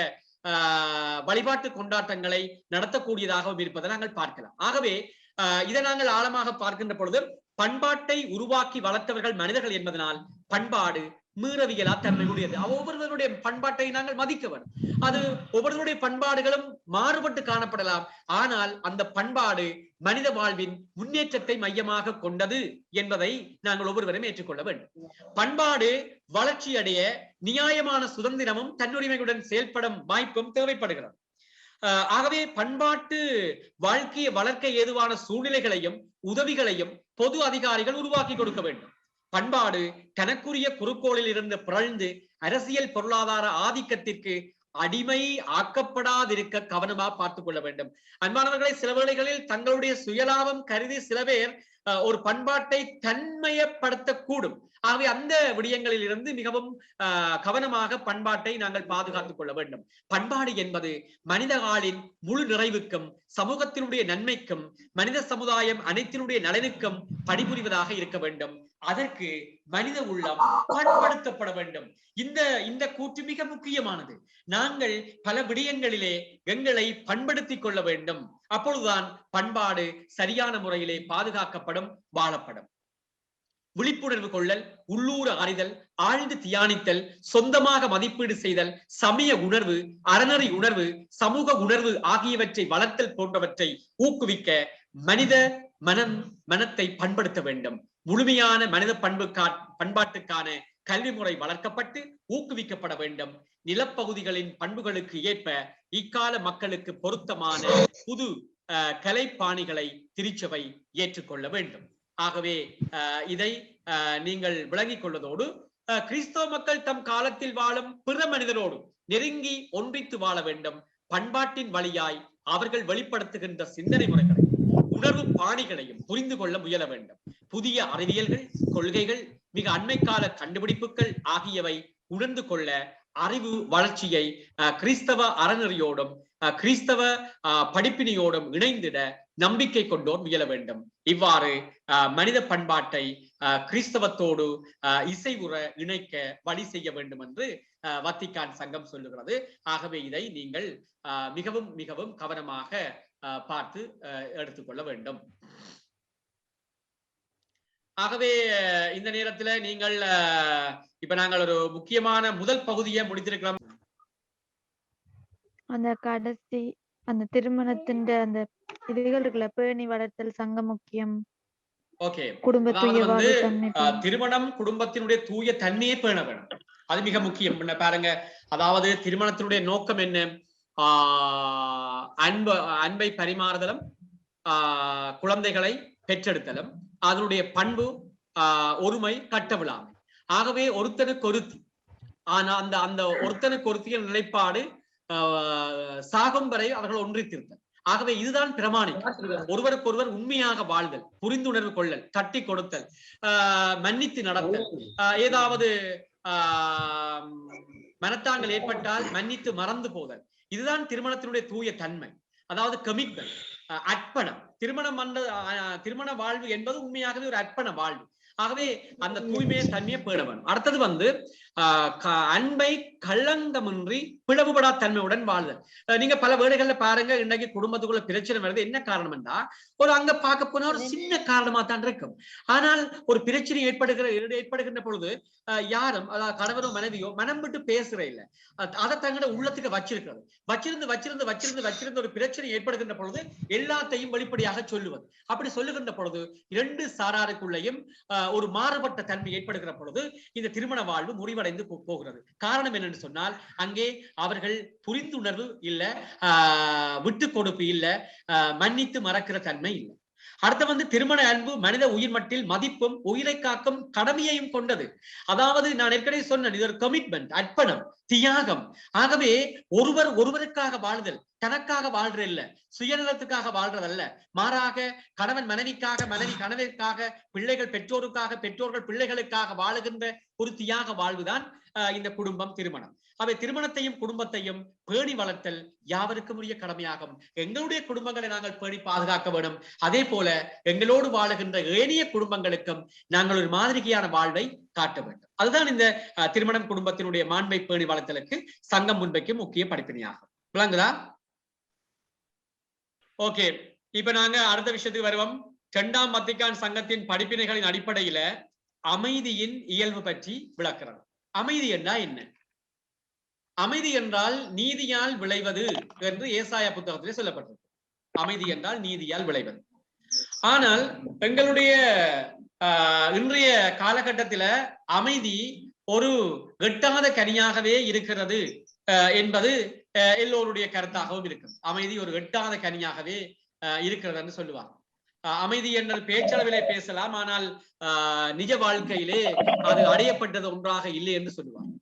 வழிபாட்டு கொண்டாட்டங்களை நடத்தக்கூடியதாகவும் இருப்பதை நாங்கள் பார்க்கலாம். ஆகவே இதை நாங்கள் ஆழமாக பார்க்கின்ற பொழுது பண்பாட்டை உருவாக்கி வளர்த்தவர்கள் மனிதர்கள் என்பதனால் பண்பாடு மீறவியலா தன்மையுடையது. ஒவ்வொருவருடைய பண்பாட்டை நாங்கள் மதிக்க வேண்டும். அது ஒவ்வொருவருடைய பண்பாடுகளும் மாறுபட்டு காணப்படலாம். ஆனால் அந்த பண்பாடு மனித வாழ்வின் முன்னேற்றத்தை மையமாக கொண்டது என்பதை நாங்கள் ஒவ்வொருவரும் ஏற்றுக்கொள்ள வேண்டும். பண்பாடு வளர்ச்சி அடைய நியாயமான சுதந்திரமும் தன்னுரிமையுடன் செயல்படும் வாய்ப்பும் தேவைப்படுகிறது. ஆகவே பண்பாட்டு வாழ்க்கையை வளர்க்க ஏதுவான சூழ்நிலைகளையும் உதவிகளையும் பொது அதிகாரிகள் உருவாக்கி கொடுக்க வேண்டும். பண்பாடு தனக்குரிய குறுக்கோளில் இருந்து பிறழ்ந்து அரசியல் பொருளாதார ஆதிக்கத்திற்கு அடிமை ஆக்கப்படாதிருக்க கவனமா பார்த்துக் கொள்ள வேண்டும். அன்பானவர்களை, சில வேளைகளில் தங்களுடைய சுயலாபம் கருதி சில பேர் ஒரு பண்பாட்டை தன்மையப்படுத்தக்கூடும். ஆகவே அந்த விடயங்களில் இருந்து மிகவும் கவனமாக பண்பாட்டை நாங்கள் பாதுகாத்துக் கொள்ள வேண்டும். பண்பாடு என்பது மனித ஆளின் முழு நிறைவுக்கும் சமூகத்தினுடைய நன்மைக்கும் மனித சமுதாயம் அனைத்தினுடைய நலனுக்கும் பணிபுரிவதாக இருக்க வேண்டும். அதற்கு மனித உள்ளம் பண்படுத்தப்பட வேண்டும். இந்த கூற்று மிக முக்கியமானது. நாங்கள் பல விடயங்களிலே எங்களை பண்படுத்திக் கொள்ள வேண்டும். அப்பொழுதுதான் பண்பாடு சரியான முறையிலே பாதுகாக்கப்படும், வாழப்படும். விழிப்புணர்வு கொள்ளல், உள்ளூர அறிதல், ஆழ்ந்து தியானித்தல், சொந்தமாக மதிப்பீடு செய்தல், சமய உணர்வு, அறநெறி உணர்வு, சமூக உணர்வு ஆகியவற்றை வளர்த்தல் போன்றவற்றை ஊக்குவிக்க மனித மனத்தை பண்படுத்த வேண்டும். முழுமையான மனித பண்பாட்டுக்கான கல்வி முறை வளர்க்கப்பட்டு ஊக்குவிக்கப்பட வேண்டும். நிலப்பகுதிகளின் பண்புகளுக்கு ஏற்ப இக்கால மக்களுக்கு பொருத்தமான புது கலைப்பாணிகளை திருச்சபை ஏற்றுக்கொள்ள வேண்டும். ஆகவே இதை நீங்கள் விளங்கிக் கொள்வதோடு கிறிஸ்தவ மக்கள் தம் காலத்தில் வாழும் பிற மனிதரோடு நெருங்கி ஒன்றித்து வாழ வேண்டும். பண்பாட்டின் வழியாய் அவர்கள் வெளிப்படுத்துகின்ற சிந்தனை முறைகளை, உணர்வு பாணிகளையும் புரிந்து கொள்ள முயல வேண்டும். புதிய அறிவியல்கள், கொள்கைகள், மிக அண்மை கால கண்டுபிடிப்புகள் ஆகியவை உணர்ந்து கொள்ள அறிவு வளர்ச்சியை கிறிஸ்தவ அறநெறியோடும் கிறிஸ்தவ படிப்பினையோடும் இணைந்திட நம்பிக்கை கொண்டோர் முயல வேண்டும். இவ்வாறு மனித பண்பாட்டை கிறிஸ்தவத்தோடு இசைவுற இணைக்க வழி செய்ய வேண்டும் என்று வத்திக்கான் சங்கம் சொல்லுகிறது. ஆகவே இதை நீங்கள் மிகவும் மிகவும் கவனமாக பார்த்து எடுத்துக்கொள்ள வேண்டும். ஆகவே இந்த நேரத்தில் நீங்கள் இப்ப நாங்கள் ஒரு முக்கியமான முதல் பகுதியை முடித்திருக்கிறோம். அந்த கடைசி அந்த திருமணத்தின் அந்த இதுகள் இருக்குல்ல, பேணி வளர்த்தல், சங்க முக்கியம், ஓகே, குடும்ப திருமணம் குடும்பத்தினுடைய தூய தன்மையை பேண வேணும். அது மிக முக்கியம். பாருங்க, அதாவது திருமணத்தினுடைய நோக்கம் என்ன? அன்பை பரிமாறுதலும் குழந்தைகளை பெற்றெடுத்தலும், அதனுடைய பண்பு ஒருமை, கட்டவிழாமை. ஆகவே ஒருத்தனுக்கு ஒருத்தி, ஆனா அந்த அந்த ஒருத்தனுக்கு ஒருத்தியின் நிலைப்பாடு சாகும் வரை அவர்கள் ஒன்றித்திருத்தல். ஆகவே இதுதான் பிரமாணிக்கம். ஒருவருக்கு ஒருவர் உண்மையாக வாழ்தல், புரிந்துணர்வு கொள்ளல், தட்டி கொடுத்தல், மன்னித்து நடத்தல், ஏதாவது மனத்தாங்கள் ஏற்பட்டால் மன்னித்து மறந்து போதல். இதுதான் திருமணத்தினுடைய தூய தன்மை. அதாவது கமிட்மெண்ட், அர்ப்பணம். திருமண வாழ்வு என்பது உண்மையாகவே ஒரு அர்ப்பண வாழ்வு. ஆகவே அந்த தூய்மையை தன்மையை பேண வேணும். அடுத்தது அன்பை கள்ளங்கமின்றி பிளவுபடா தன்மையுடன் வாழ்தல். நீங்க பல வேளைகள்ல பாருங்க, இன்னைக்கு குடும்பத்துக்குள்ள பிரச்சனை வருது. என்ன காரணம் என்றா, ஒரு அங்க பார்க்க போனா ஒரு சின்ன காரணமா தான் இருக்கும். ஆனால் ஒரு பிரச்சனை ஏற்படுகின்ற பொழுது யாரும், அதாவது கணவனோ மனைவியோ மனம் விட்டு பேசுற இல்ல, அதை தங்களோட உள்ளத்துக்கு வச்சிருந்து ஒரு பிரச்சனை ஏற்படுகின்ற பொழுது எல்லாத்தையும் வெளிப்படையாக சொல்லுவது. அப்படி சொல்லுகின்ற பொழுது இரண்டு சாராருக்குள்ளேயும் ஒரு மாறுபட்ட தன்மை ஏற்படுகிற பொழுது இந்த திருமண வாழ்வு முறிவடைந்து போகிறது. காரணம் என்னன்னு சொன்னால், அங்கே அவர்கள் புரிந்துணர்வு இல்ல, விட்டு கொடுப்பு இல்ல, மன்னித்து மறக்கிற தன்மை இல்லை. அடுத்து திருமண அன்பு மனித உயிர் மட்டில் மதிப்பும் உயிரை காக்கும் கடமையையும் கொண்டது. அதாவது நான் ஏற்கனவே சொன்னேன், இது ஒரு கமிட்மெண்ட், அர்ப்பணம், தியாகம். ஆகவே ஒருவருக்காக வாழ்தல், தனக்காக வாழ்றது இல்ல, சுயநலத்துக்காக வாழ்றதல்ல. மாறாக கணவன் மனைவிக்காக, மனைவி கணவனுக்காக, பிள்ளைகள் பெற்றோருக்காக, பெற்றோர்கள் பிள்ளைகளுக்காக வாழுகின்ற ஒரு தியாக வாழ்வுதான் இந்த குடும்பம், திருமணம். அவை திருமணத்தையும் குடும்பத்தையும் பேணி வளர்த்தல் யாவருக்கும் உரிய கடமையாகும். எங்களுடைய குடும்பங்களை நாங்கள் பேணி பாதுகாக்க வேண்டும். அதே போல எங்களோடு வாழுகின்ற ஏனைய குடும்பங்களுக்கும் நாங்கள் ஒரு மாதிரியான வாழ்வை காட்ட வேண்டும். அதுதான் இந்த திருமணம் குடும்பத்தினுடைய மாண்பை பேணி வளர்த்தலுக்கு சங்கம் முன்வைக்கும் முக்கிய படிப்பினையாகும். விளங்குதா? ஓகே, இப்ப நாங்க அடுத்த விஷயத்துக்கு வருவோம். 2ஆம் வத்திக்கான் சங்கத்தின் படிப்பினைகளின் அடிப்படையில அமைதியின் இயல்பு பற்றி விளக்குறது. அமைதி என்றா என்ன? அமைதி என்றால் நீதியால் விளைவது என்று ஏசாயா புத்தகத்திலே சொல்லப்பட்டிருக்கு. அமைதி என்றால் நீதியால் விளைவது. ஆனால் எங்களுடைய இன்றைய காலகட்டத்தில அமைதி ஒரு எட்டாத கனியாகவே இருக்கிறது என்பது எல்லோருடைய கருத்தாகவும் இருக்கும். அமைதி ஒரு எட்டாத கனியாகவே இருக்கிறது என்று சொல்லுவாங்க. அமைதி என்றால் பேச்சளவிலே பேசலாம், ஆனால் நிஜ வாழ்க்கையிலே அது அடையப்பட்டது ஒன்றாக இல்லை என்று சொல்லுவாங்க.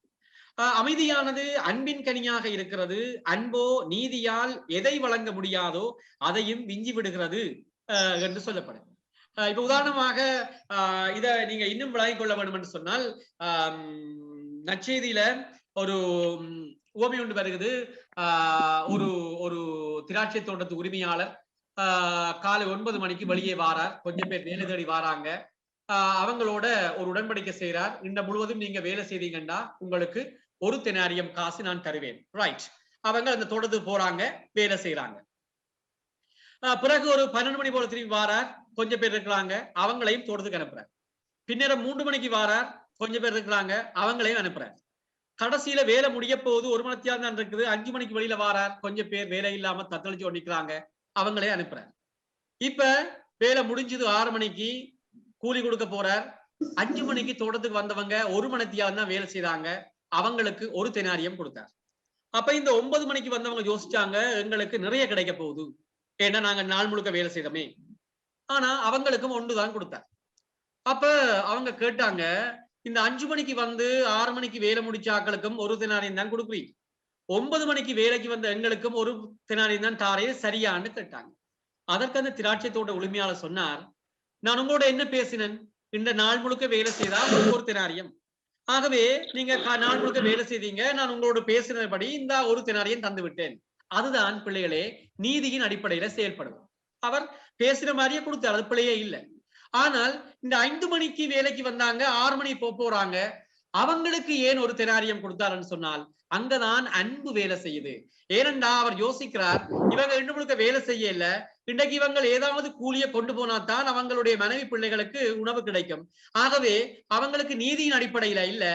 அமைதியானது அன்பின் கனியாக இருக்கிறது. அன்போ நீதியால் எதை வழங்க முடியாதோ அதையும் விஞ்சி விடுகிறது என்று சொல்லப்படும். இப்ப உதாரணமாக இத நீங்க இன்னும் விளங்கிக் கொள்ள வேண்டும் என்று சொன்னால், நற்செய்தியில ஒரு உவமை ஒன்று வருகிறது. ஒரு ஒரு திராட்சை தோட்டத்து உரிமையாளர் காலை 9 மணிக்கு வெளியே வாரார். கொஞ்சம் பேர் வேலை தேடி வாராங்க. அவங்களோட ஒரு உடன்படிக்கை செய்யறார். இந்த முழுவதும் நீங்க வேலை செய்தீங்கன்னா உங்களுக்கு 1 தெனாரியம் காசு நான் தருவேன். ரைட். அவங்க அந்த தோட்டத்துக்கு போறாங்க, வேலை செய்யறாங்க. பிறகு ஒரு 12 மணி போல திரும்பி வாரார், கொஞ்சம் பேர் இருக்கிறாங்க, அவங்களையும் தோட்டத்துக்கு அனுப்புறார். பின்னர் 3 மணிக்கு வாரார், கொஞ்சம் பேர் இருக்கிறாங்க, அவங்களையும் அனுப்புறார். கடைசியில வேலை முடிய போகுது, 1 மணித்தியாலம் தான் இருக்குது, 5 மணிக்கு வெளியில வாரார், கொஞ்சம் பேர் வேலை இல்லாம தத்தளிச்சு கொண்டிருக்கிறாங்க, அவங்களே அனுப்புறார். இப்ப வேலை முடிஞ்சது 6 மணிக்கு கூலி கொடுக்க போறார். 5 மணிக்கு தோட்டத்துக்கு வந்தவங்க 1 மணித்தியாலம் தான் வேலை செய்தாங்க, அவங்களுக்கு 1 தெனாரியம் கொடுத்தார். அப்ப இந்த 9 மணிக்கு வந்தவங்க யோசிச்சாங்க, எங்களுக்கு நிறைய கிடைக்க போகுது, ஏன்னா நாங்க நாள் முழுக்க வேலை செய்தோமே. ஆனா அவங்களுக்கும் 1 தான் கொடுத்தார். அப்ப அவங்க கேட்டாங்க, இந்த 5 மணிக்கு வந்து 6 மணிக்கு வேலை முடிச்ச ஆக்களுக்கும் 1 தெனாரியம் தான் கொடுக்குறீங்க, 9 மணிக்கு வேலைக்கு வந்த எங்களுக்கும் 1 தெனாரியம் தான் தாரே சரியான்னு கேட்டாங்க. அதற்கு அந்த திராட்சை தோட்ட உரிமையாளர் சொன்னார், நான் உங்களோட என்ன பேசினேன், இந்த நாள் முழுக்க வேலை செய்தா 1 தெனாரியம், ஆகவே நீங்க நாள் முழுக்க வேலை செய்தீங்க, நான் உங்களோட பேசினபடி இந்த 1 தெனாரியம் தந்து விட்டேன். அதுதான் பிள்ளைகளே நீதியின் அடிப்படையில செயல்படும். அவர் பேசுற மாதிரியே கொடுத்தார், அது பிள்ளையே இல்லை. ஆனால் இந்த 5 மணிக்கு வேலைக்கு வந்தாங்க, 6 மணி போறாங்க, அவங்களுக்கு ஏன் 1 தெனாரியம் கொடுத்தாருன்னு சொன்னால் அங்கதான் அன்பு வேலை செய்யுது. ஏனென்றா அவர் யோசிக்கிறார், இவங்க 2 முழுக்க வேலை செய்யல, இன்றைக்கு இவங்க ஏதாவது கூலிய கொண்டு போனாதான் அவங்களுடைய மனைவி பிள்ளைகளுக்கு உணவு கிடைக்கும். ஆகவே அவங்களுக்கு நீதியின் அடிப்படையில இல்ல,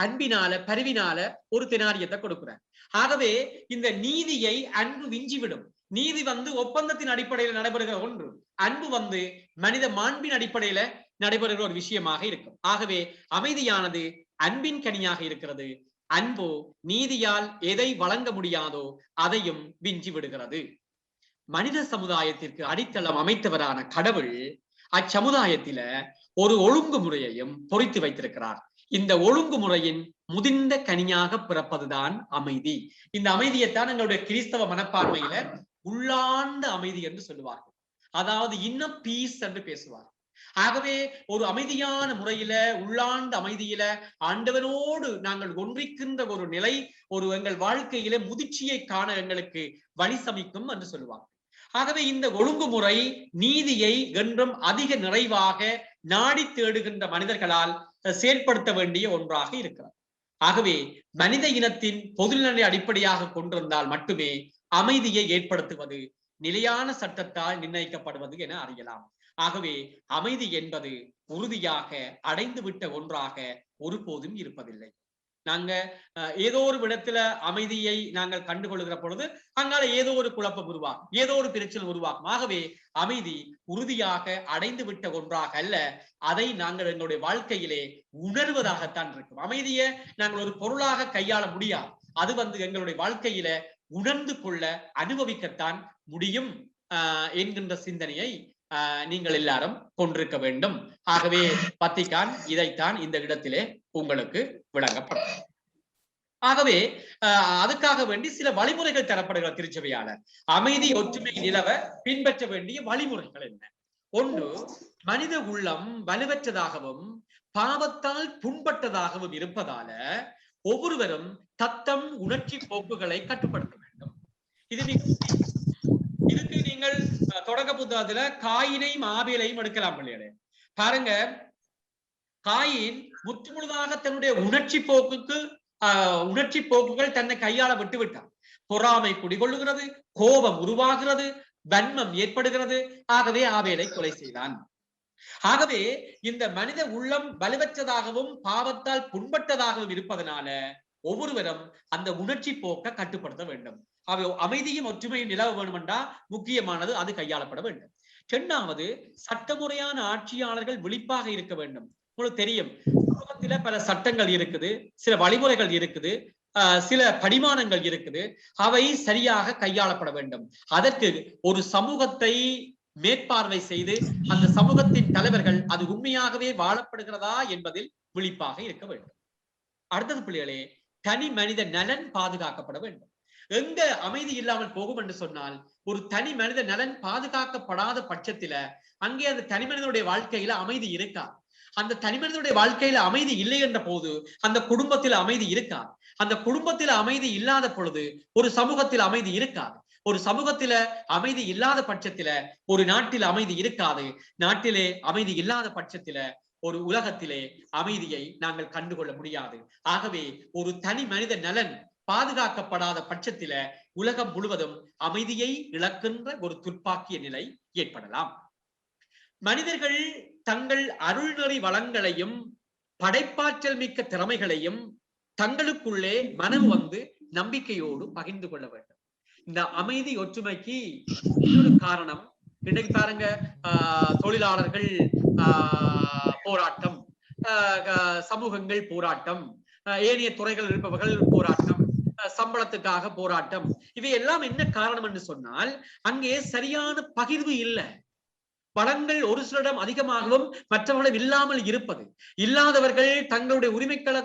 அன்பினால பரிவினால 1 தெனாரியத்தை கொடுக்கிறார். ஆகவே இந்த நீதியை அன்பு விஞ்சிவிடும். நீதி வந்து ஒப்பந்தத்தின் அடிப்படையில் நடைபெறுகிற ஒன்று, அன்பு வந்து மனித மாண்பின் அடிப்படையில நடைபெறுகிற ஒரு விஷயமாக இருக்கும். ஆகவே அமைதியானது அன்பின் கனியாக இருக்கிறது. அன்போ நீதியால் எதை வழங்க முடியாதோ அதையும் விஞ்சி விடுகிறது. மனித சமுதாயத்திற்கு அடித்தளம் அமைத்தவரான கடவுள் அச்சமுதாயத்தில ஒரு ஒழுங்குமுறையையும் பொறித்து வைத்திருக்கிறார். இந்த ஒழுங்குமுறையின் முதிர்ந்த கனியாக பிறப்பதுதான் அமைதி. இந்த அமைதியைத்தான் எங்களுடைய கிறிஸ்தவ மனப்பான்மையில உள்ளார்ந்த அமைதி என்று சொல்லுவார்கள். அதாவது இன்னும் பீஸ் என்று பேசுவார். ஆகவே ஒரு அமைதியான முறையில உள்ளார்ந்த அமைதியில ஆண்டவனோடு நாங்கள் ஒன்றிக்கின்ற ஒரு நிலை, ஒரு எங்கள் வாழ்க்கையில முதிர்ச்சியை காண எங்களுக்கு வழி சமைக்கும் என்று சொல்லுவார். ஆகவே இந்த ஒழுங்குமுறை நீதியை என்றும் அதிக நிறைவாக நாடி தேடுகின்ற மனிதர்களால் செயல்படுத்த வேண்டிய ஒன்றாக இருக்கிறது. ஆகவே மனித இனத்தின் பொதுநிலை அடிப்படையாக கொண்டிருந்தால் மட்டுமே அமைதியை ஏற்படுத்துவது நிலையான சட்டத்தால் நிர்ணயிக்கப்படுவது என அறியலாம். ஆகவே அமைதி என்பது உறுதியாக அடைந்து விட்ட ஒன்றாக ஒருபோதும் இருப்பதில்லை. நாங்க ஏதோ ஒரு இடத்துல அமைதியை நாங்கள் கண்டுகொள்கிற பொழுது அங்கால ஏதோ ஒரு குழப்பம் உருவாகும், ஏதோ ஒரு பிரச்சனை உருவாகும். ஆகவே அமைதி உறுதியாக அடைந்து விட்ட ஒன்றாக அல்ல, அதை நாங்கள் எங்களுடைய வாழ்க்கையிலே உணர்வதாகத்தான் இருக்கும். அமைதியை நாங்கள் ஒரு பொருளாக கையாள முடியாது, அது வந்து எங்களுடைய வாழ்க்கையில உணர்ந்து கொள்ள அனுபவிக்கத்தான் முடியும் என்கின்ற சிந்தனையை நீங்கள் எல்லாரும் கொண்டிருக்க வேண்டும். ஆகவே வத்திக்கான் இதைத்தான் இந்த இடத்திலே உங்களுக்கு விளங்கப்படும். ஆகவே அதுக்காக வேண்டி சில வழிமுறைகள் தரப்படுகிற திருச்சபையாளர். அமைதி ஒற்றுமை நிலவ பின்பற்ற வேண்டிய வழிமுறைகள் என்ன? ஒன்று, மனித உள்ளம் வலுவற்றதாகவும் பாவத்தால் புண்பட்டதாகவும் இருப்பதால ஒவ்வொருவரும் தத்தம் உணர்ச்சி போக்குகளை கட்டுப்படுத்த வேண்டும். இதுக்கு நீங்கள் தொடக்க புத்தகத்துல காயினையும் ஆபேலையும் எடுக்கலாம் பிள்ளைகளே. பாருங்க, காயின் முற்று முழுதாக தன்னுடைய உணர்ச்சி போக்குகள் தன்னை கையாள விட்டு விட்டார். பொறாமை குடிகொள்ளுகிறது, கோபம் உருவாகிறது, வன்மம் ஏற்படுகிறது. ஆகவே ஆபேலை கொலை செய்தான். ஆகவே இந்த மனித உள்ளம் வலுவற்றதாகவும் பாவத்தால் புண்பட்டதாகவும் இருப்பதனால ஒவ்வொருவரும் அந்த உணர்ச்சி போக்க கட்டுப்படுத்த வேண்டும். அமைதியும் ஒற்றுமையும் நிலவ வேண்டும் என்றால் முக்கியமானது அது கையாளப்பட வேண்டும். இரண்டாவது, சட்டமுறையான ஆட்சியாளர்கள் விழிப்பாக இருக்க வேண்டும். உங்களுக்கு தெரியும், சமூகத்தில பல சட்டங்கள் இருக்குது, சில வழிமுறைகள் இருக்குது, சில படிமானங்கள் இருக்குது, அவை சரியாக கையாளப்பட வேண்டும். அதற்கு ஒரு சமூகத்தை மேற்பார்வை செய்து அந்த சமூகத்தின் தலைவர்கள் அது உண்மையாகவே வாழப்படுகிறதா என்பதில் விழிப்பாக இருக்க வேண்டும். அடுத்தது பிள்ளைகளே, தனி மனித நலன் பாதுகாக்கப்பட வேண்டும். எங்க அமைதி இல்லாமல் போகும் என்று சொன்னால், ஒரு தனி மனித நலன் பாதுகாக்கப்படாத பட்சத்தில அங்கே அந்த தனி மனிதனுடைய வாழ்க்கையில அமைதி இருக்கா. அந்த தனி மனிதனுடைய வாழ்க்கையில அமைதி இல்லை என்ற போது அந்த குடும்பத்தில் அமைதி இருக்கா. அந்த குடும்பத்தில் அமைதி இல்லாத பொழுது ஒரு சமூகத்தில் அமைதி இருக்காது. ஒரு சமூகத்தில அமைதி இல்லாத பட்சத்தில ஒரு நாட்டில் அமைதி இருக்காது. நாட்டிலே அமைதி இல்லாத பட்சத்தில ஒரு உலகத்திலே அமைதியை நாங்கள் கண்டுகொள்ள முடியாது. ஆகவே ஒரு தனி மனித நலன் பாதுகாக்கப்படாத பட்சத்தில உலகம் முழுவதும் அமைதியை இழக்கின்ற ஒரு துர்ப்பாக்கிய நிலை ஏற்படலாம். மனிதர்கள் தங்கள் அருள்நெறி வளங்களையும் படைப்பாற்றல் மிக்க திறமைகளையும் தங்களுக்குள்ளே மனம் வந்து நம்பிக்கையோடு பகிர்ந்து கொள்ள வேண்டும். இந்த அமைதி ஒற்றுமைக்கு இன்னொரு காரணம், இன்னைக்கு பாருங்க, தொழிலாளர்கள் போராட்டம், சமூகங்கள் போராட்டம், ஏனைய துறைகள் இருப்பவர்கள் போராட்டம், சம்பளத்துக்காக போராட்டம், இவையெல்லாம் என்ன காரணம் என்று சொன்னால் அங்கே சரியான பகிர்வு இல்லை. வளங்கள் ஒரு சிலரிடம் அதிகமாகவும் மற்றவர்களிடம் இல்லாமல் இருப்பது, இல்லாதவர்கள் தங்களுடைய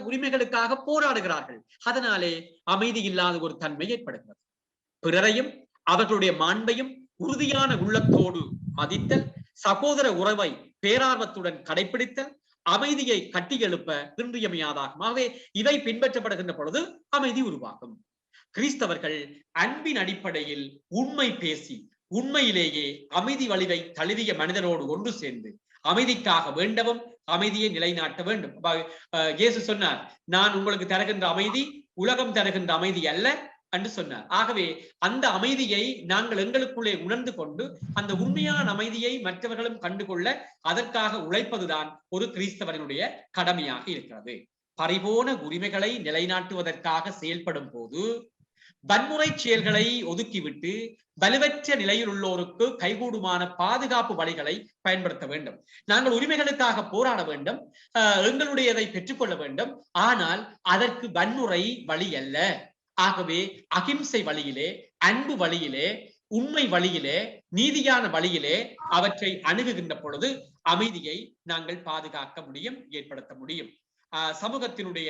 உரிமைகளுக்காக போராடுகிறார்கள். அதனாலே அமைதி இல்லாத ஒரு தன்மை ஏற்படுகிறது. பிறரையும் அவர்களுடைய மாண்பையும் உறுதியான உள்ளத்தோடு மதித்தல், சகோதர உறவை பேரார்வத்துடன் கடைபிடித்தல் அமைதியை கட்டியெழுப்ப இன்றியமையாதாகும். ஆகவே இவை பின்பற்றப்படுகின்ற பொழுது அமைதி உருவாகும். கிறிஸ்தவர்கள் அன்பின் அடிப்படையில் உண்மை பேசி உண்மையிலேயே அமைதி வலிவை தழுவிய மனிதனோடு ஒன்று சேர்ந்து அமைதிக்காக வேண்டவும் அமைதியை நிலைநாட்ட வேண்டும். இயேசு சொன்னார், நான் உங்களுக்கு தருகின்ற அமைதி உலகம் தருகின்ற அமைதி அல்ல என்று சொன்னார். ஆகவே அந்த அமைதியை நாங்கள் எங்களுக்குள்ளே உணர்ந்து கொண்டு அந்த உண்மையான அமைதியை மற்றவர்களும் கண்டுகொள்ள அதற்காக உழைப்பதுதான் ஒரு கிறிஸ்தவனுடைய கடமையாக இருக்கிறது. பறிபோன உரிமைகளை நிலைநாட்டுவதற்காக செயல்படும் போது வன்முறை செயல்களை ஒதுக்கிவிட்டு வலுவற்ற நிலையில் உள்ளோருக்கு கைகூடுமான பாதுகாப்பு வழிகளை பயன்படுத்த வேண்டும். நாங்கள் உரிமைகளுக்காக போராட வேண்டும், எங்களுடையதை பெற்றுக்கொள்ள வேண்டும். ஆனால் அதற்கு வன்முறை வழி அல்ல. ஆகவே அகிம்சை வழியிலே, அன்பு வழியிலே, உண்மை வழியிலே, நீதியான வழியிலே அவற்றை அணுகுகின்ற பொழுது அமைதியை நாங்கள் பாதுகாக்க முடியும், ஏற்படுத்த முடியும். சமூகத்தினுடைய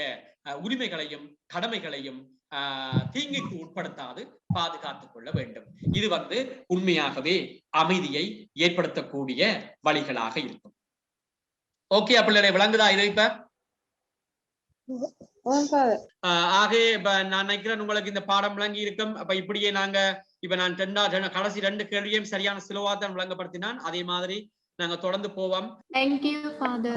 உரிமைகளையும் கடமைகளையும் தீங்குக்கு உட்படுத்தாது பாதுகாத்துக் கொள்ள வேண்டும். இது உண்மையாகவே அமைதியை ஏற்படுத்தக்கூடிய வழிகளாக இருக்கும். ஓகே, அப்படி விளங்குதா இதை? இப்ப ஆக நான் நினைக்கிறேன் உங்களுக்கு இந்த பாடம் விளங்கி இருக்கும். அப்ப இப்படியே நாங்க இப்ப நான் கடைசி 2 கேள்வியும் சரியான சிலவா தான் விளங்கப்படுத்தினான். அதே மாதிரி நாங்க தொடர்ந்து போவோம். Thank you, Father.